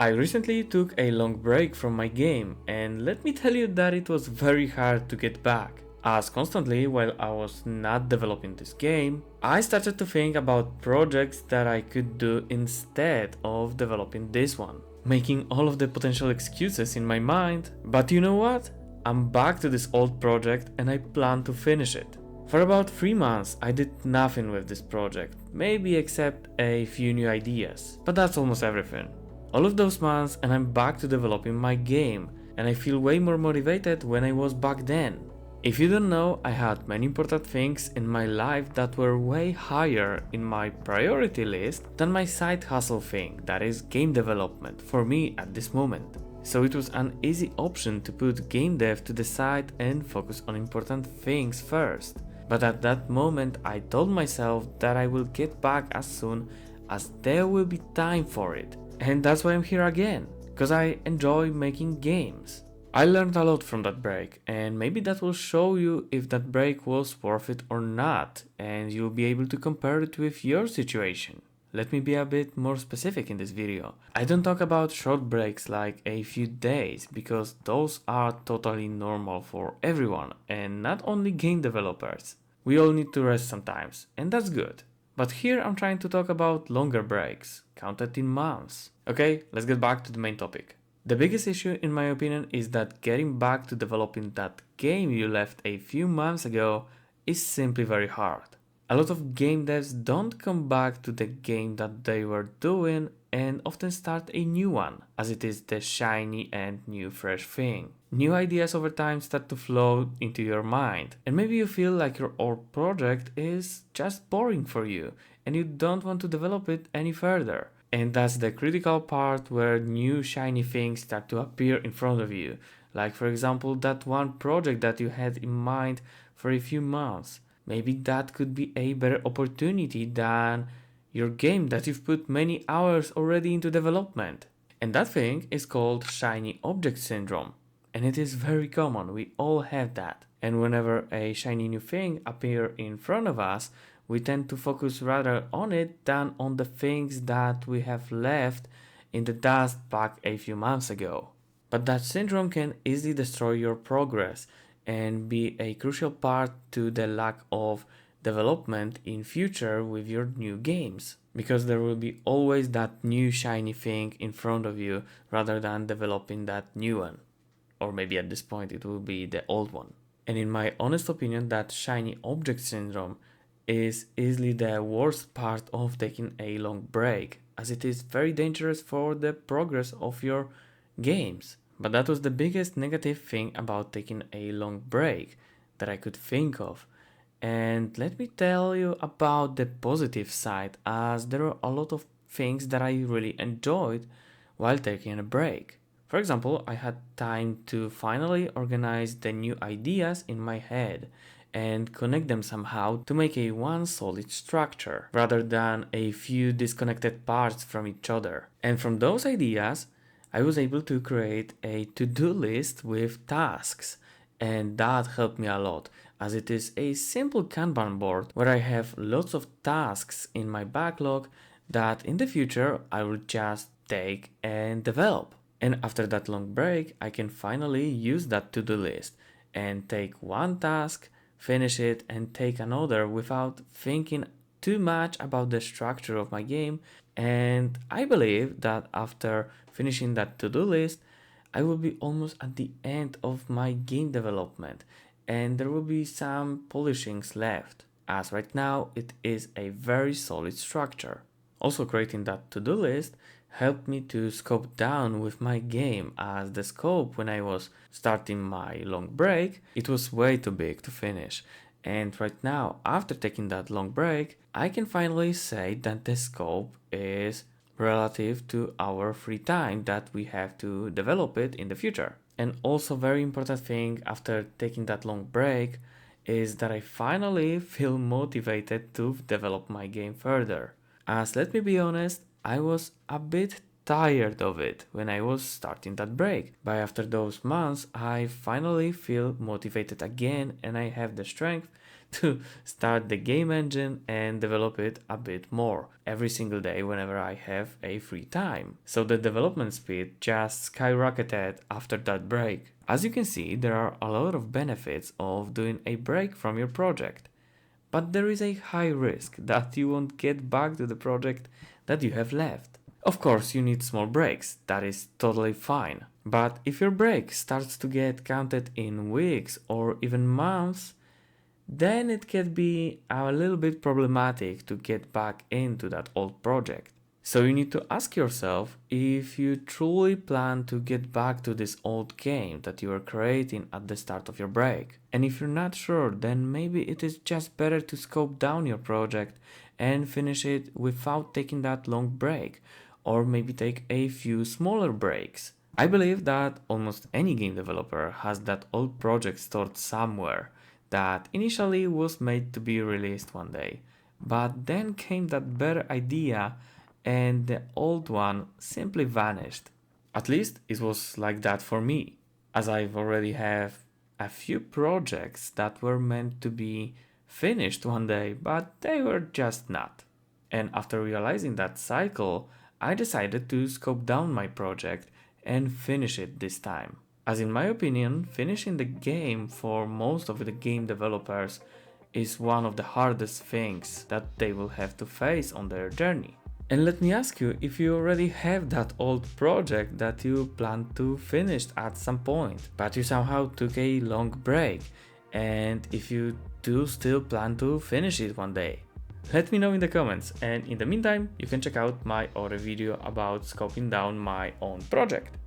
I recently took a long break from my game, and let me tell you that it was very hard to get back. As constantly while I was not developing this game, I started to think about projects that I could do instead of developing this one, making all of the potential excuses in my mind. But you know what? I'm back to this old project and I plan to finish it. For about 3 months I did nothing with this project, maybe except a few new ideas, but that's almost everything. All of those months and I'm back to developing my game, and I feel way more motivated when I was back then. If you don't know, I had many important things in my life that were way higher in my priority list than my side hustle thing, that is game development, for me at this moment. So it was an easy option to put game dev to the side and focus on important things first. But at that moment I told myself that I will get back as soon as there will be time for it. And that's why I'm here again, because I enjoy making games. I learned a lot from that break, and maybe that will show you if that break was worth it or not, and you'll be able to compare it with your situation. Let me be a bit more specific in this video. I don't talk about short breaks like a few days, because those are totally normal for everyone, and not only game developers. We all need to rest sometimes, and that's good. But here I'm trying to talk about longer breaks, counted in months. Okay, let's get back to the main topic. The biggest issue in my opinion is that getting back to developing that game you left a few months ago is simply very hard. A lot of game devs don't come back to the game that they were doing and often start a new one, as it is the shiny and new fresh thing. New ideas over time start to flow into your mind, and maybe you feel like your old project is just boring for you and you don't want to develop it any further. And that's the critical part where new shiny things start to appear in front of you, like for example that one project that you had in mind for a few months. Maybe that could be a better opportunity than your game that you've put many hours already into development. And that thing is called shiny object syndrome. And it is very common, we all have that. And whenever a shiny new thing appears in front of us, we tend to focus rather on it than on the things that we have left in the dust back a few months ago. But that syndrome can easily destroy your progress and be a crucial part to the lack of development in future with your new games, because there will be always that new shiny thing in front of you rather than developing that new one, or maybe at this point it will be the old one. And in my honest opinion, that shiny object syndrome is easily the worst part of taking a long break, as it is very dangerous for the progress of your games. But that was the biggest negative thing about taking a long break that I could think of. And let me tell you about the positive side, as there are a lot of things that I really enjoyed while taking a break. For example, I had time to finally organize the new ideas in my head and connect them somehow to make a one solid structure, rather than a few disconnected parts from each other. And from those ideas, I was able to create a to-do list with tasks, and that helped me a lot, as it is a simple Kanban board where I have lots of tasks in my backlog that in the future I will just take and develop. And after that long break, I can finally use that to-do list and take one task, finish it, and take another without thinking too much about the structure of my game. And I believe that after finishing that to-do list, I will be almost at the end of my game development and there will be some polishings left, as right now it is a very solid structure. Also, creating that to-do list helped me to scope down with my game, as the scope when I was starting my long break, it was way too big to finish. And right now, after taking that long break, I can finally say that the scope is relative to our free time that we have to develop it in the future. And also very important thing after taking that long break is that I finally feel motivated to develop my game further. As let me be honest, I was a bit tired of it when I was starting that break. But after those months, I finally feel motivated again and I have the strength to start the game engine and develop it a bit more every single day whenever I have a free time. So the development speed just skyrocketed after that break. As you can see, there are a lot of benefits of doing a break from your project, but there is a high risk that you won't get back to the project that you have left. Of course, you need small breaks, that is totally fine. But if your break starts to get counted in weeks or even months, then it can be a little bit problematic to get back into that old project. So you need to ask yourself if you truly plan to get back to this old game that you were creating at the start of your break. And if you're not sure, then maybe it is just better to scope down your project and finish it without taking that long break, or maybe take a few smaller breaks. I believe that almost any game developer has that old project stored somewhere that initially was made to be released one day, but then came that better idea and the old one simply vanished. At least it was like that for me, as I've already have a few projects that were meant to be finished one day, but they were just not. And after realizing that cycle, I decided to scope down my project and finish it this time. As in my opinion, finishing the game for most of the game developers is one of the hardest things that they will have to face on their journey. And let me ask you if you already have that old project that you plan to finish at some point, but you somehow took a long break, and if you do still plan to finish it one day. Let me know in the comments, and in the meantime, you can check out my other video about scoping down my own project.